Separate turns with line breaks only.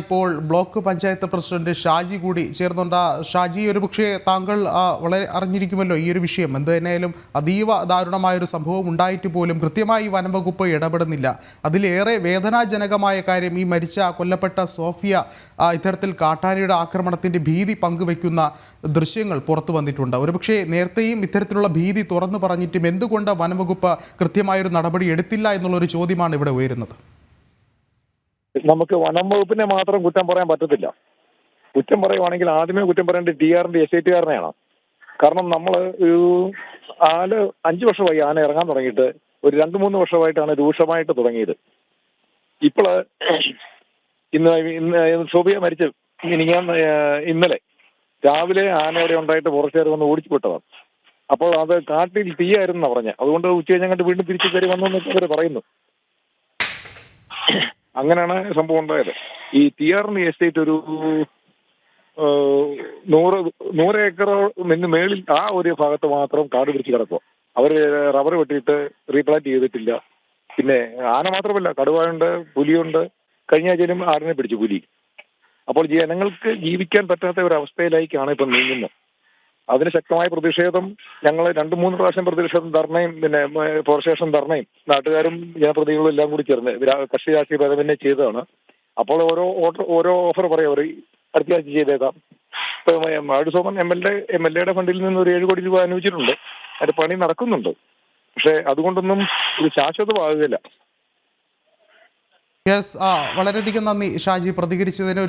ഇപ്പോൾ block panchayat president Shaji കൂടി ചേർന്നുണ്ട്. ഷാജി, ഒരുപക്ഷെ താങ്കൾ വളരെ അറിഞ്ഞിരിക്കുമല്ലോ ഈ ഒരു വിഷയം. എന്ത് തന്നെയായാലും അതീവ ദാരുണമായൊരു സംഭവം ഉണ്ടായിട്ട് പോലും കൃത്യമായി വനംവകുപ്പ് ഇടപെടുന്നില്ല. അതിലേറെ വേദനാജനകമായ കാര്യം, ഈ കൊല്ലപ്പെട്ട സോഫിയ ഇത്തരത്തിൽ കാട്ടാനയുടെ ആക്രമണത്തിന്റെ ഭീതി പങ്കുവെക്കുന്ന ദൃശ്യങ്ങൾ പുറത്തു വന്നിട്ടുണ്ട്. ഒരുപക്ഷെ നേരത്തെയും ഇത്തരത്തിലുള്ള ഭീതി തുറന്നു പറഞ്ഞിട്ടും എന്തുകൊണ്ട് വനംവകുപ്പ് കൃത്യമായൊരു നടപടി എടുത്തില്ല എന്നുള്ളൊരു ചോദ്യമാണ് ഇവിടെ ഉയരുന്നത്.
നമുക്ക് വനം വകുപ്പിനെ മാത്രം കുറ്റം പറയാൻ പറ്റത്തില്ല. കുറ്റം പറയുവാണെങ്കിൽ ആദ്യമേ കുറ്റം പറയേണ്ടത് ടിആറിന്റെ എസ്റ്റേറ്റുകാരനെയാണ്. കാരണം നമ്മൾ ഒരു 5 വർഷമായി ആന ഇറങ്ങാൻ തുടങ്ങിയിട്ട് ഒരു 2-3 വർഷമായിട്ടാണ് രൂക്ഷമായിട്ട് തുടങ്ങിയത്. ഇപ്പോൾ ഇന്ന് സോഫിയ മരിച്ച് ഇന്നലെ രാവിലെ ആന അവിടെ ഉണ്ടായിട്ട് ഫോറസ്റ്റുകാർ വന്ന് ഓടിച്ചു വിട്ടതാണ്. അപ്പോൾ അത് കാട്ടിൽ തീയായിരുന്നു പറഞ്ഞത്. അതുകൊണ്ട് ഉച്ച കഴിഞ്ഞങ്ങോട്ട് വീണ്ടും തിരിച്ചു കയറി വന്നു എന്നൊക്കെ അവർ പറയുന്നു. അങ്ങനെയാണ് സംഭവം ഉണ്ടായത്. ഈ ടിആറിന്റെ എസ്റ്റേറ്റ് ഒരു 100 ഏക്കറിന് മേളിൽ ആ ഒരു ഭാഗത്ത് മാത്രം കാട് പിടിച്ച് കിടക്കുക. അവർ റബ്ബർ വെട്ടിയിട്ട് റീപ്ലാന്റ് ചെയ്തിട്ടില്ല. പിന്നെ ആന മാത്രമല്ല, കടുവയുണ്ട്, പുലിയുണ്ട്. കഴിഞ്ഞ ആഴ്ചയിലും ആടിനെ പിടിച്ചു പുലി. അപ്പോൾ ജനങ്ങൾക്ക് ജീവിക്കാൻ പറ്റാത്ത ഒരു അവസ്ഥയിലേക്കാണ് ഇപ്പം നീങ്ങുന്നത്. അതിന് ശക്തമായ പ്രതിഷേധം ഞങ്ങൾ 2-3 പ്രാവശ്യം പ്രതിഷേധം ധർണയും പിന്നെ ഫോറസ്റ്റ് സ്റ്റേഷൻ ധർണയും നാട്ടുകാരും ജനപ്രതിനിധികളും എല്ലാം കൂടി ചേർന്ന് കക്ഷി രാഷ്ട്രീയ ഭേദമന്യേ ചെയ്തതാണ്. അപ്പോൾ ഓരോ ഓഫർ പറയും, അവർ അടുത്ത ആഴ്ച ചെയ്തേക്കാം. ഇപ്പം ആടുസോമൻ എം എൽ എയുടെ ഫണ്ടിൽ നിന്ന് ഒരു 7 കോടി രൂപ അനുവദിച്ചിട്ടുണ്ട്. അതിന്റെ പണി നടക്കുന്നുണ്ട്. പക്ഷെ അതുകൊണ്ടൊന്നും ഇത് ശാശ്വതമാകുകയില്ല.
വളരെയധികം നന്ദി ഷാജി പ്രതികരിച്ചതിന്.